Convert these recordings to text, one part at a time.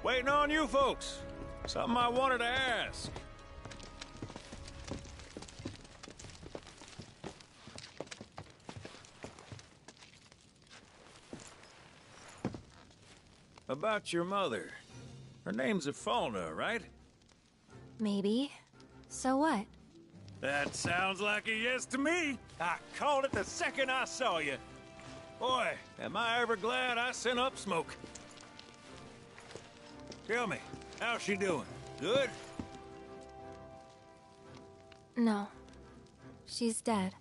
Waiting on you folks. Something I wanted to ask. About your mother. Her name's Ifalna, right? Maybe. So what? That sounds like a yes to me. I called it the second I saw you. Boy, am I ever glad I sent up smoke. Tell me, how's she doing? Good? No. She's dead.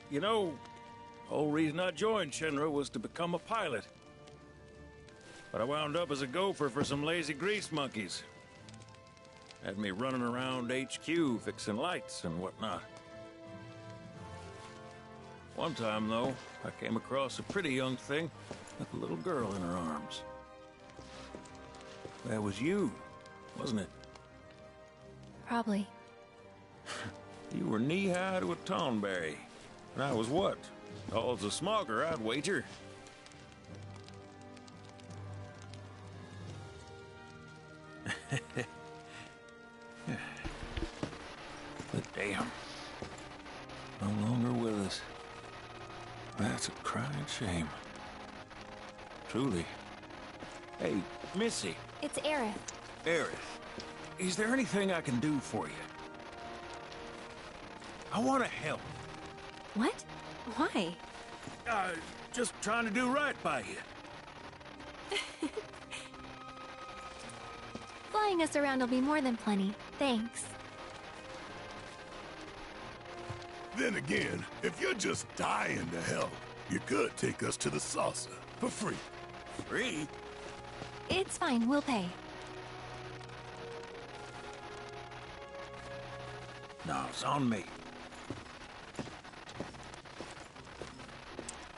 You know, the whole reason I joined Shinra was to become a pilot. But I wound up as a gopher for some lazy grease monkeys. Had me running around HQ fixing lights and whatnot. One time, though, I came across a pretty young thing with a little girl in her arms. That was you, wasn't it? Probably. You were knee-high to a tonberry. And I was what? Tall as a smogger, I'd wager. But damn. No longer with us. That's a crying shame. Truly. Hey, Missy. It's Aerith. Aerith, is there anything I can do for you? I want to help. What? Why? Just trying to do right by you. Flying us around will be more than plenty. Thanks. Then again, if you're just dying to help, you could take us to the saucer for free. Free? It's fine, we'll pay. No, it's on me.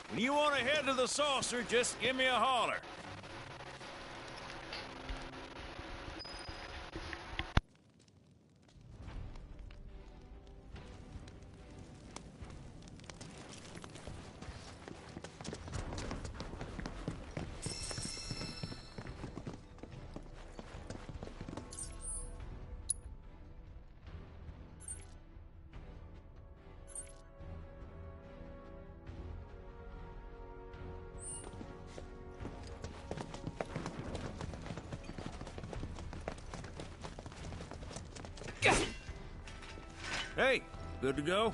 When you want to head to the saucer, just give me a holler. Hey, good to go?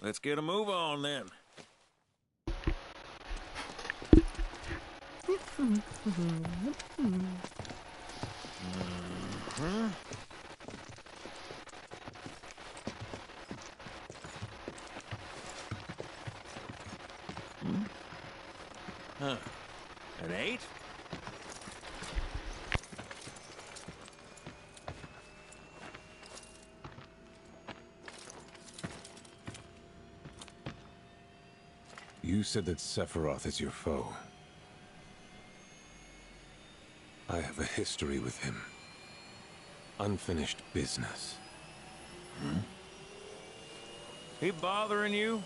Let's get a move on then. Huh. An 8? You said that Sephiroth is your foe. I have a history with him. Unfinished business. He bothering you?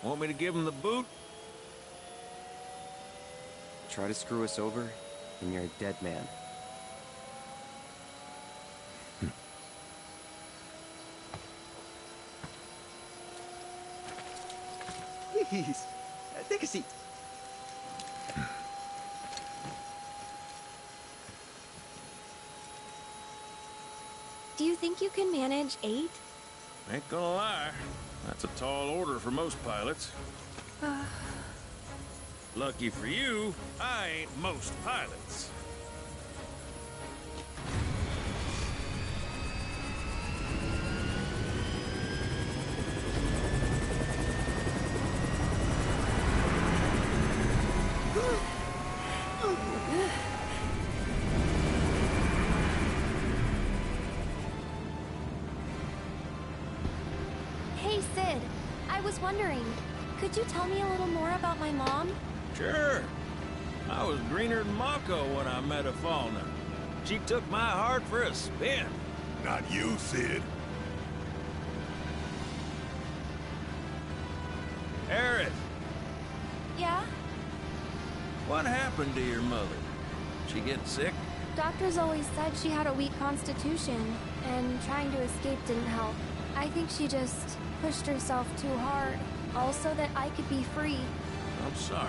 Want me to give him the boot? Try to screw us over, and you're a dead man. Please, take a seat. Do you think you can manage 8? Ain't gonna lie. That's a tall order for most pilots. Lucky for you, I ain't most pilots. Hey, Sid. I was wondering, could you tell me a little more about my mom? Sure. I was greener than Mako when I met Ifalna. She took my heart for a spin. Not you, Sid. Aerith, Yeah? what happened to your mother? She get sick? Doctors always said she had a weak constitution, and trying to escape didn't help. I think she just pushed herself too hard. Also that I could be free. I'm sorry.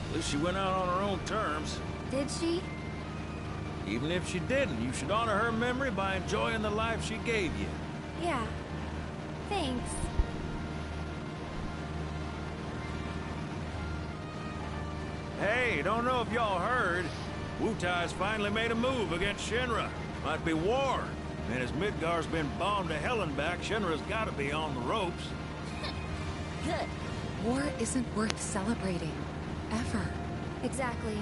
At least she went out on her own terms. Did she? Even if she didn't, you should honor her memory by enjoying the life she gave you. Yeah. Thanks. Hey, don't know if y'all heard. Wutai's finally made a move against Shinra. Might be war. And as Midgar's been bombed to hell and back, Shinra's gotta be on the ropes. Good. War isn't worth celebrating. Ever. Exactly.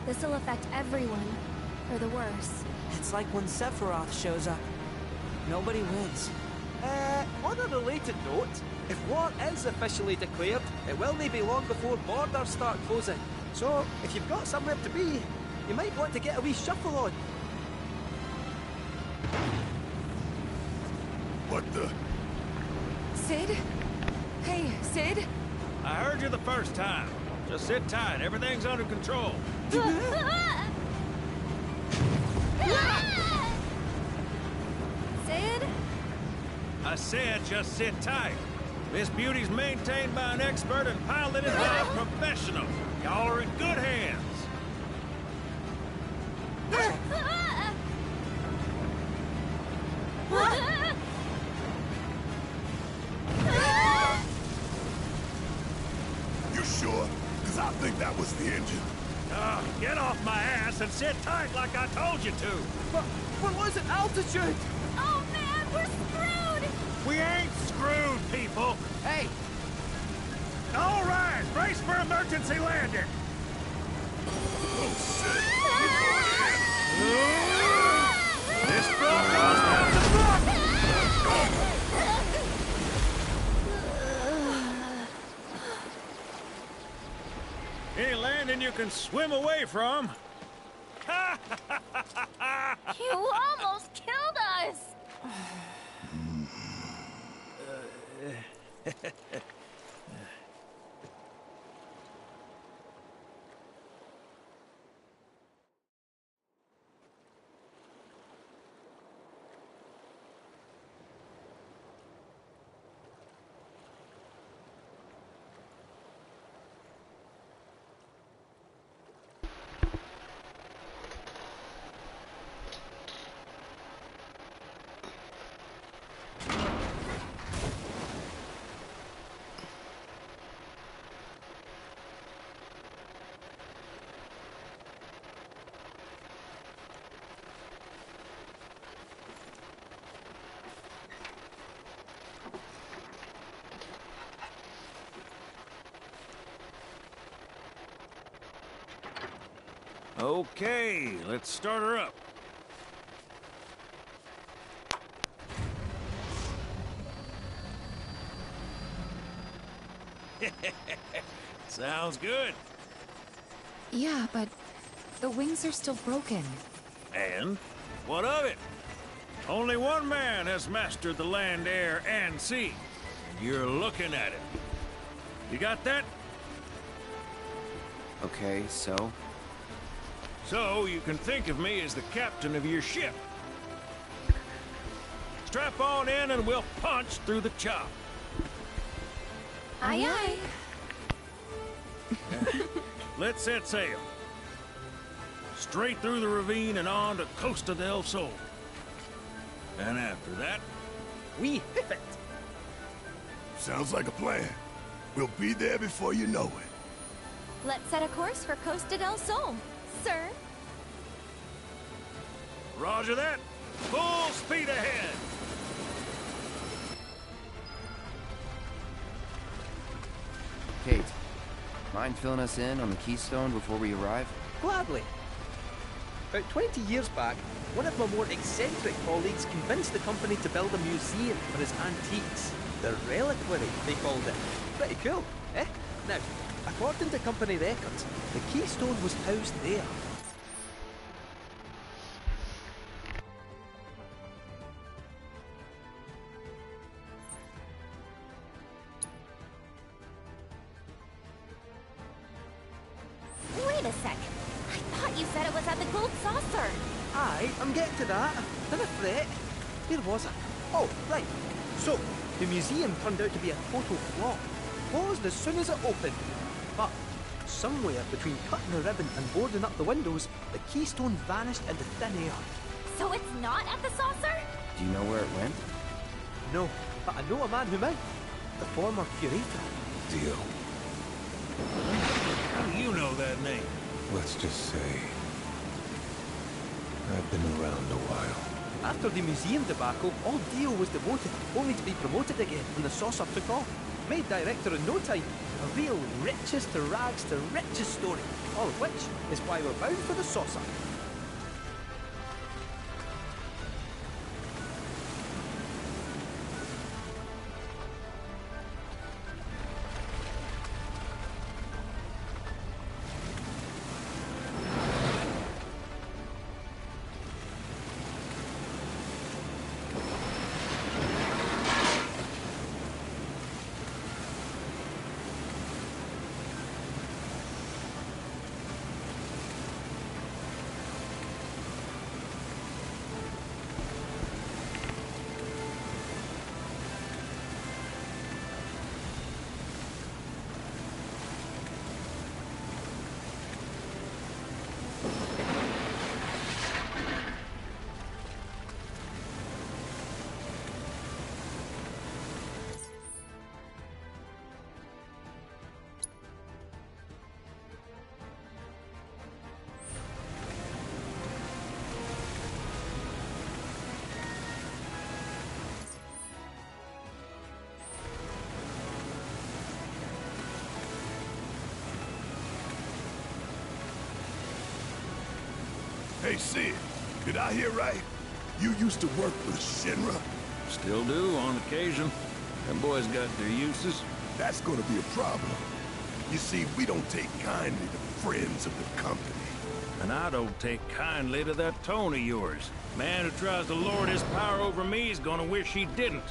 This'll affect everyone. For the worse. It's like when Sephiroth shows up. Nobody wins. On a related note, if war is officially declared, it will not be long before borders start closing. So, if you've got somewhere to be, you might want to get a wee shuffle on. What the? Sid? Hey, Sid? I heard you the first time. Just sit tight, everything's under control. Sid? I said just sit tight. This beauty's maintained by an expert and piloted by a professional. Y'all are in good hands. You sure? Because I think that was the engine. Get off my ass and sit tight like I told you to. But we're losing altitude! Oh man, we're screwed! We ain't screwed, people. Hey! All right, brace for emergency landing. Oh, shit! This Broncos has the block. Any landing you can swim away from. You almost killed us! Okay, let's start her up. Sounds good. Yeah, but the wings are still broken. And what of it? Only one man has mastered the land, air, and sea. You're looking at it. You got that? Okay, so? So you can think of me as the captain of your ship. Strap on in and we'll punch through the chop. Aye aye. Let's set sail. Straight through the ravine and on to Costa del Sol. And after that, We hit it! Sounds like a plan. We'll be there before you know it. Let's set a course for Costa del Sol, sir. roger that. Full speed ahead. Kate, mind filling us in on the Keystone before we arrive? Gladly. About 20 years back, one of my more eccentric colleagues convinced the company to build a museum for his antiques. The Reliquary, they called it. Pretty cool, eh? Now, according to company records, the Keystone was housed there. Wait a sec. I thought you said it was at the gold saucer. Aye, I'm getting to that. Dinna fret. Where was I? Oh, right. So, the museum turned out to be a total flop. Closed as soon as it opened. But, somewhere between cutting the ribbon and boarding up the windows, the keystone vanished into thin air. So it's not at the saucer? Do you know where it went? No, but I know a man who might. The former curator. Deal. How do you know that name? Let's just say I've been around a while. After the museum debacle, all Dio was demoted, only to be promoted again when the saucer took off. Made director in no time. A real richest to rags to riches story. All of which is why we're bound for the saucer. Hey, Sid, did I hear right? You used to work with Shinra? Still do, on occasion. Them boys got their uses. That's gonna be a problem. You see, we don't take kindly to friends of the company. And I don't take kindly to that tone of yours. Man who tries to lord his power over me is gonna wish he didn't.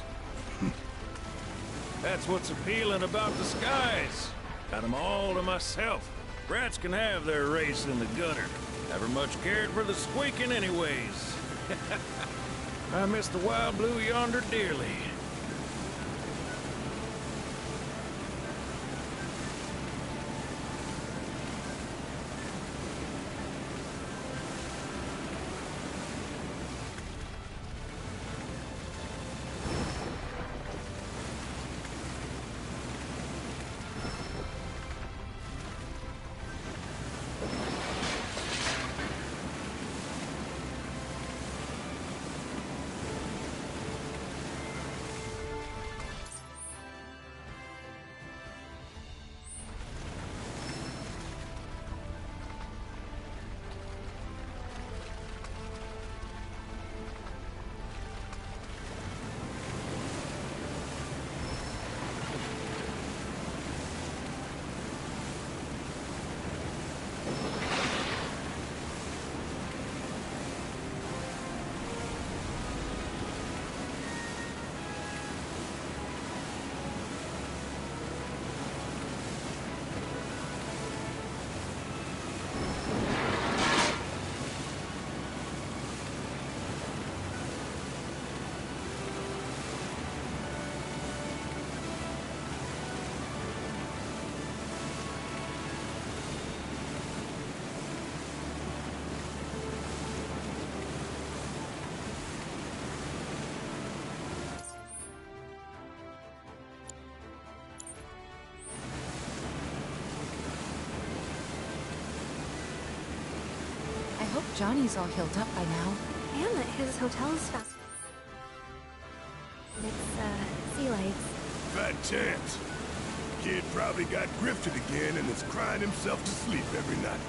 That's what's appealing about the skies. Got 'em all to myself. Rats can have their race in the gutter. Never much cared for the squeaking anyways. I miss the wild blue yonder dearly. I hope Johnny's all healed up by now. And that his hotel's found. It's, sea lights. Fat chance. Kid probably got grifted again and is crying himself to sleep every night.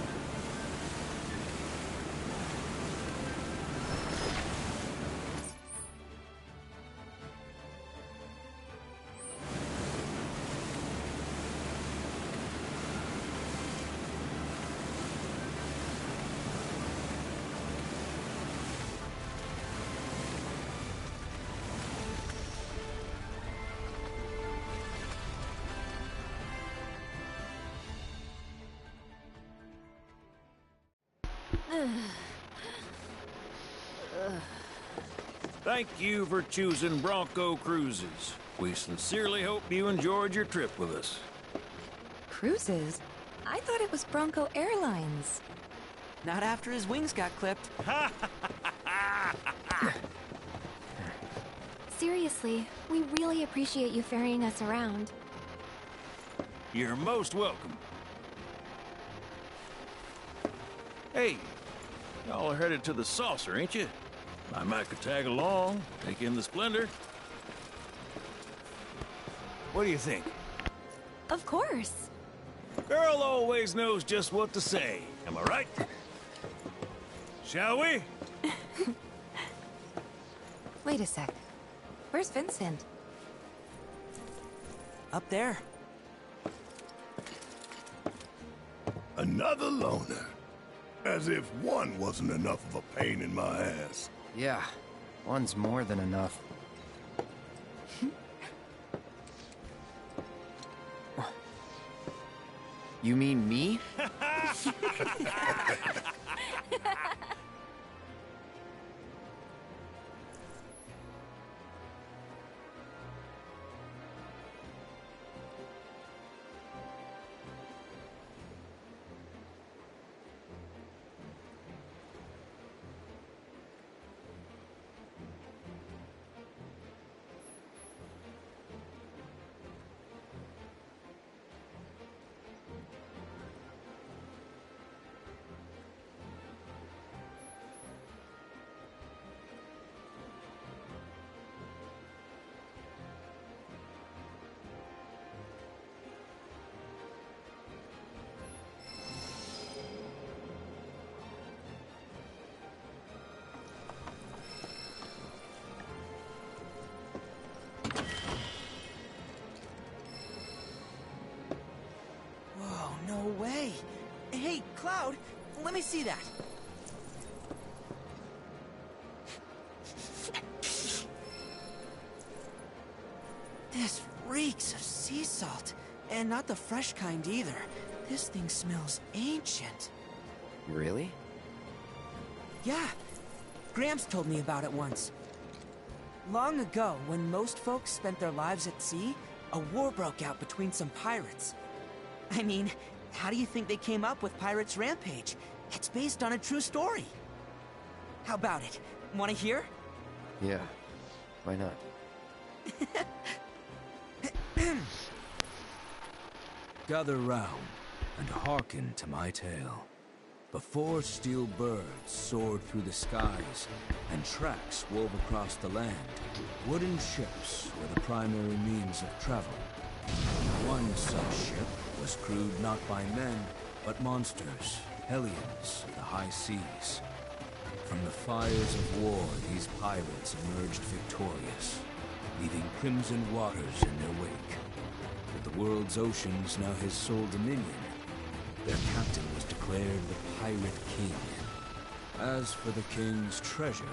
Thank you for choosing Bronco Cruises. We sincerely hope you enjoyed your trip with us. Cruises? I thought it was Bronco Airlines. Not after his wings got clipped. Seriously, we really appreciate you ferrying us around. You're most welcome. Hey, y'all are headed to the saucer, ain't you? I might could tag along, take in the splendor. What do you think? Of course. Girl always knows just what to say. Am I right? Shall we? Wait a sec. Where's Vincent? Up there. Another loner. As if one wasn't enough of a pain in my ass. Yeah, one's more than enough. You mean me? Whoa, no way. Hey, Cloud, let me see that. This reeks of sea salt. And not the fresh kind either. This thing smells ancient. Really? Yeah. Gramps told me about it once. Long ago, when most folks spent their lives at sea, a war broke out between some pirates. I mean, how do you think they came up with Pirates Rampage? It's based on a true story. How about it? Want to hear? Yeah. Why not? Gather round and hearken to my tale. Before steel birds soared through the skies and tracks wove across the land, wooden ships were the primary means of travel. One such ship was crewed not by men, but monsters, hellions of the high seas. From the fires of war, these pirates emerged victorious, leaving crimson waters in their wake. With the world's oceans now his sole dominion, their captain was declared the Pirate King. As for the king's treasure,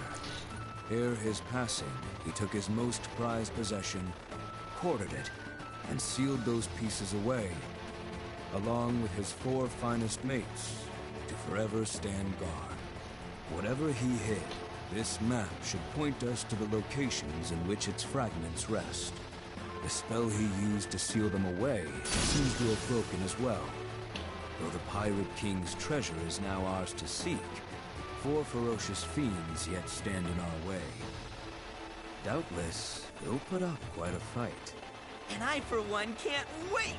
ere his passing, he took his most prized possession, quartered it, and sealed those pieces away, along with his 4 finest mates, to forever stand guard. Whatever he hid, this map should point us to the locations in which its fragments rest. The spell he used to seal them away seems to have broken as well. Though the Pirate King's treasure is now ours to seek, 4 ferocious fiends yet stand in our way. Doubtless, they'll put up quite a fight. And I, for one, can't wait!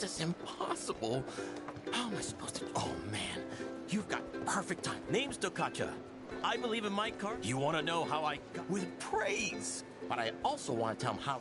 This is impossible. How am I supposed to... Oh, man. You've got perfect time. Name's Dokkacha. I believe in my card. You want to know how I got... With praise. But I also want to tell him how...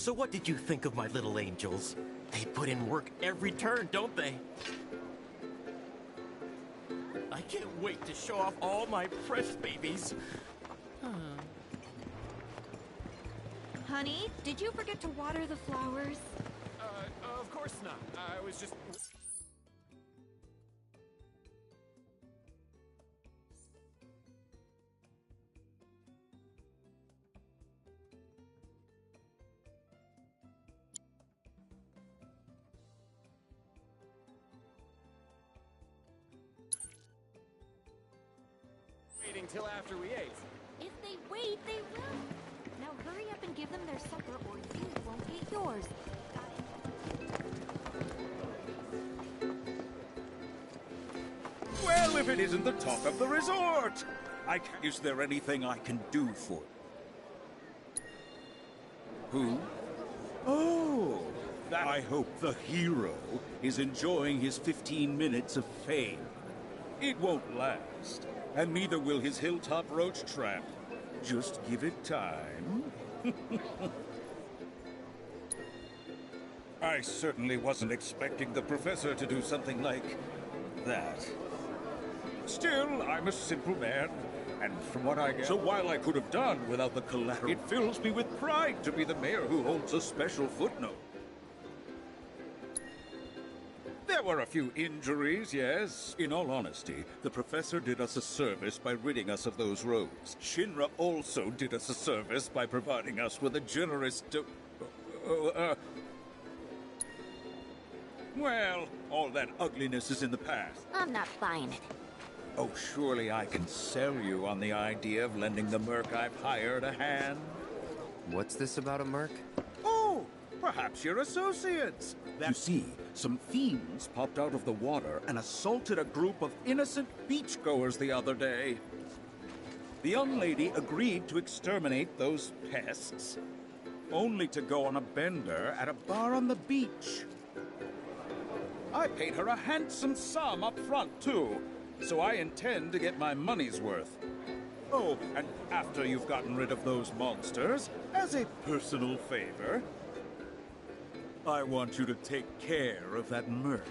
So what did you think of my little angels? They put in work every turn, don't they? I can't wait to show off all my precious babies. Honey, did you forget to water the flowers? Of course not. I was just... waiting till after we ate. If they wait, they will. Now hurry up and give them their supper or you won't get yours. Well, if it isn't the talk of the resort! Is there anything I can do for you? Who? Oh! I hope the hero is enjoying his 15 minutes of fame. It won't last, and neither will his hilltop roach trap. Just give it time. I certainly wasn't expecting the professor to do something like that. Still, I'm a simple man, and from what I get... So while I could have done without the collateral, it fills me with pride to be the mayor who holds a special footnote. There were a few injuries, yes. In all honesty, the professor did us a service by ridding us of those rogues. Shinra also did us a service by providing us with a generous well, all that ugliness is in the past. I'm not buying it. Oh, surely I can sell you on the idea of lending the merc I've hired a hand. What's this about a merc? Oh, perhaps you're associates. You see, some fiends popped out of the water and assaulted a group of innocent beachgoers the other day. The young lady agreed to exterminate those pests, only to go on a bender at a bar on the beach. I paid her a handsome sum up front, too, so I intend to get my money's worth. Oh, and after you've gotten rid of those monsters, as a personal favor, I want you to take care of that merc.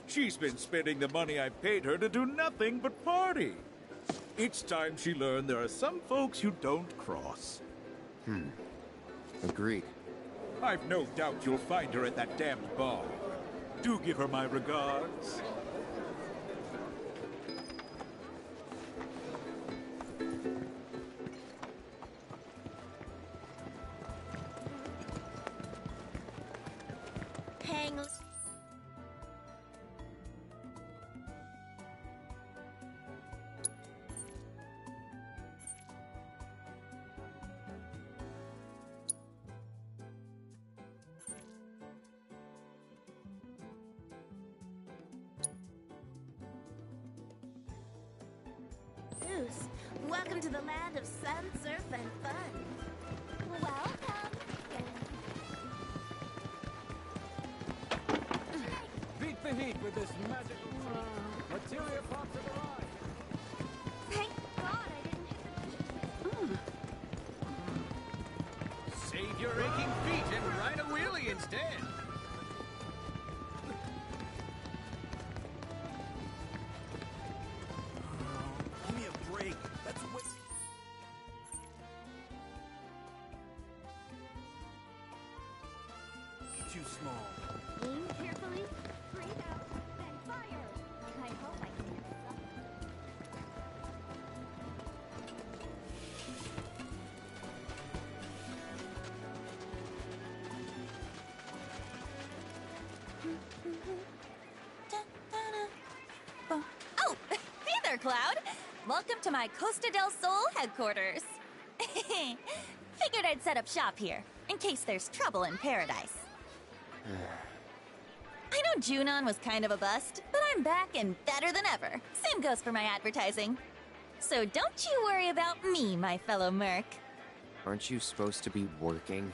She's been spending the money I paid her to do nothing but party. It's time she learned there are some folks you don't cross. Agreed. I've no doubt you'll find her at that damned bar. Do give her my regards. Hang. Welcome to the land of sun, surf, and fun. Welcome. Beat the heat with this magical materia pops have arrived. Thank God I didn't hit the... Save your aching feet and ride a wheelie instead. Too small. Aim carefully, breathe out, then fire. I hope I can get Oh, hey there, Cloud. Welcome to my Costa del Sol headquarters. Figured I'd set up shop here, in case there's trouble in paradise. I know Junon was kind of a bust, but I'm back and better than ever. Same goes for my advertising. So don't you worry about me, my fellow merc. Aren't you supposed to be working?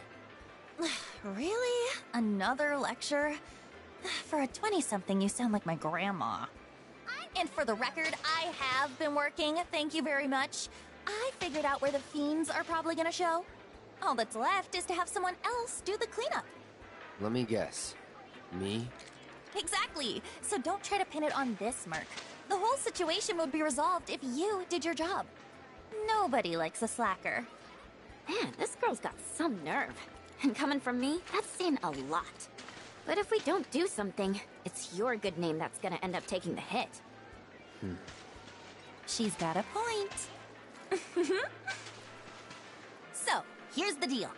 Really? Another lecture? For a 20-something, you sound like my grandma. And for the record, I have been working, thank you very much. I figured out where the fiends are probably gonna show. All that's left is to have someone else do the cleanup. Let me guess. Me? Exactly. So don't try to pin it on this merc. The whole situation would be resolved if you did your job. Nobody likes a slacker. Man, this girl's got some nerve. And coming from me, that's saying a lot. But if we don't do something, it's your good name that's gonna end up taking the hit. She's got a point. So, here's the deal.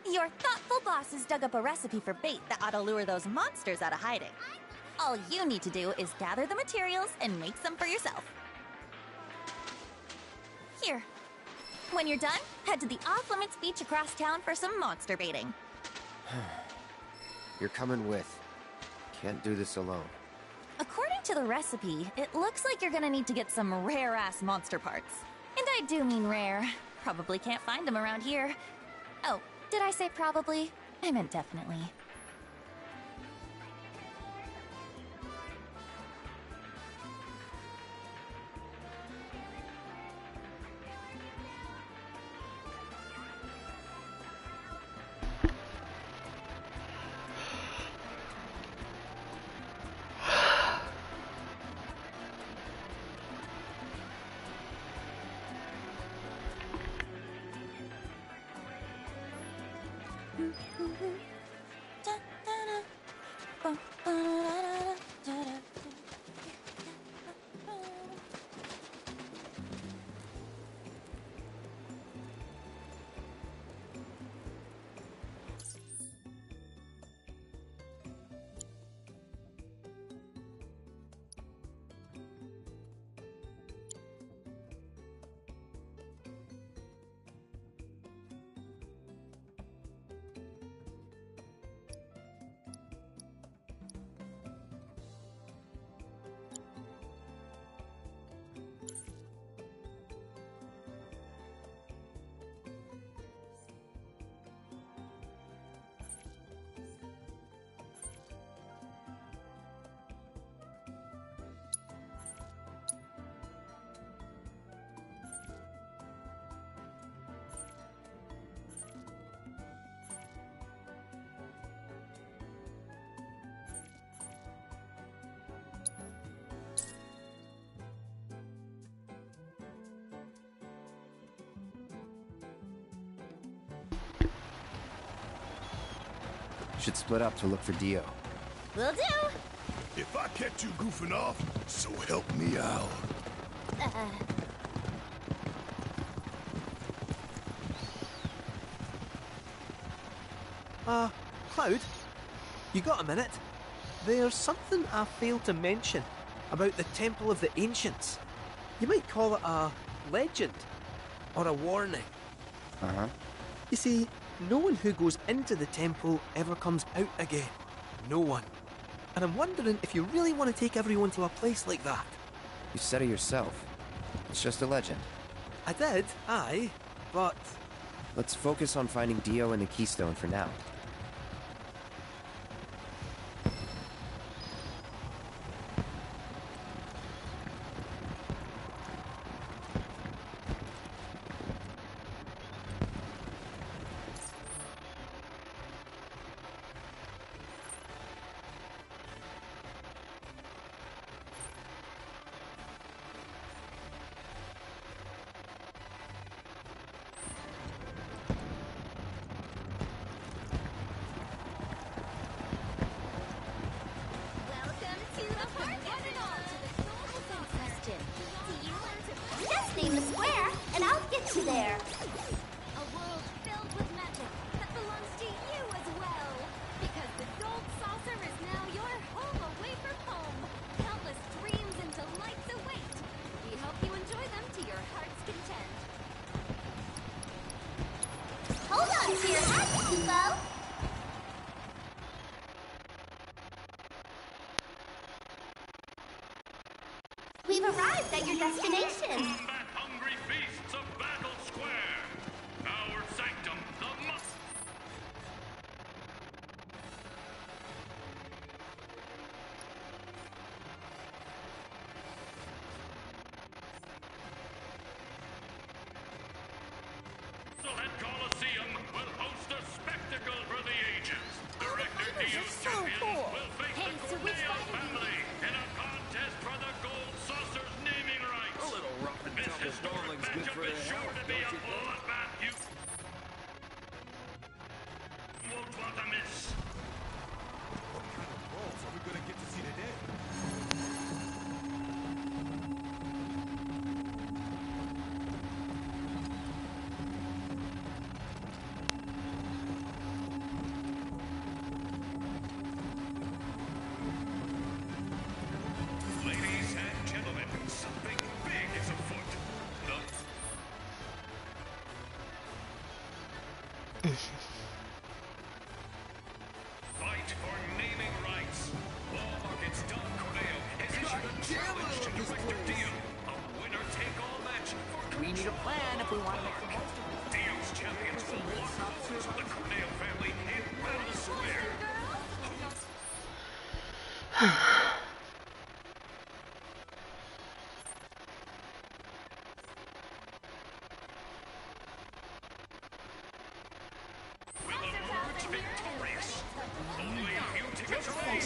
Your thoughtful bosses dug up a recipe for bait that ought to lure those monsters out of hiding. All you need to do is gather the materials and make some for yourself. Here. When you're done, head to the off-limits beach across town for some monster baiting. You're coming with. Can't do this alone. According to the recipe, it looks like you're gonna need to get some rare-ass monster parts. And I do mean rare. Probably can't find them around here. Oh, did I say probably? I meant definitely. Should split up to look for Dio. Will do. If I catch you goofing off, so help me out. Cloud? You got a minute? There's something I failed to mention about the Temple of the Ancients. You might call it a legend or a warning. Uh-huh. You see, no one who goes into the temple ever comes out again. No one. And I'm wondering if you really want to take everyone to a place like that. You said it yourself. It's just a legend. I did, aye, but... Let's focus on finding Dio and the Keystone for now. Name the square, and I'll get you there. A world filled with magic that belongs to you as well. Because the gold saucer is now your home away from home. Countless dreams and delights await. We hope you enjoy them to your heart's content. Hold on to your hat, Nibel. We've arrived at your destination. Hungry beasts of Battle Square. Our sanctum, the must. Solid Coliseum will host a spectacle for the ages. Director Dio's champions will face the Corneo family in a contest for the gold saucer's naming rights. A little rough and This tumble historic bowling's good matchup for is the sure health, to be a don't you think? bloodbath you won't want to miss. Balls are we gonna get to see today?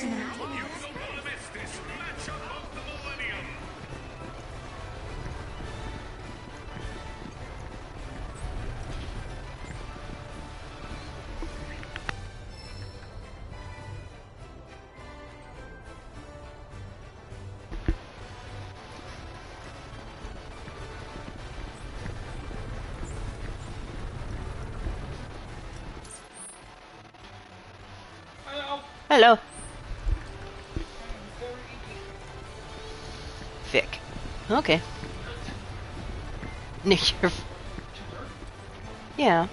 will miss this matchup of the millennium. Hello. Vic. Okay. Nick, you're... Yeah.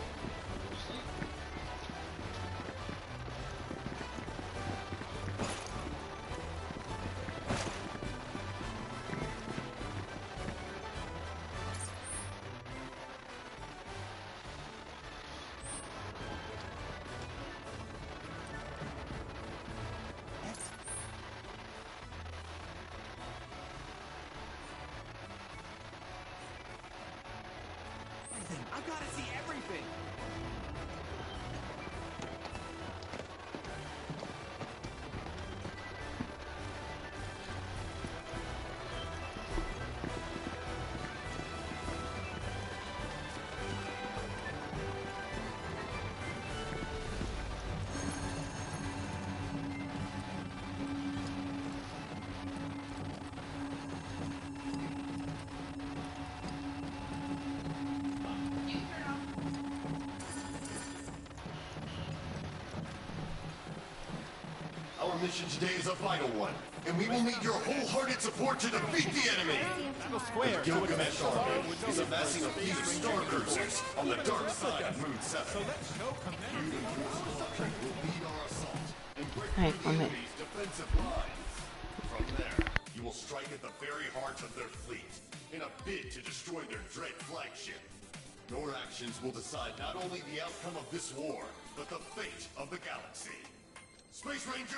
I gotta see everything. Our mission today is a vital one, and we will need your wholehearted support to defeat the enemy. The Gilgamesh army is amassing a fleet of star cruisers on the dark side of Moon 7. You will lead our assault and break through the enemy's defensive lines. From there, you will strike at the very heart of their fleet in a bid to destroy their dread flagship. Your actions will decide not only the outcome of this war, but the fate of the galaxy. Space Rangers!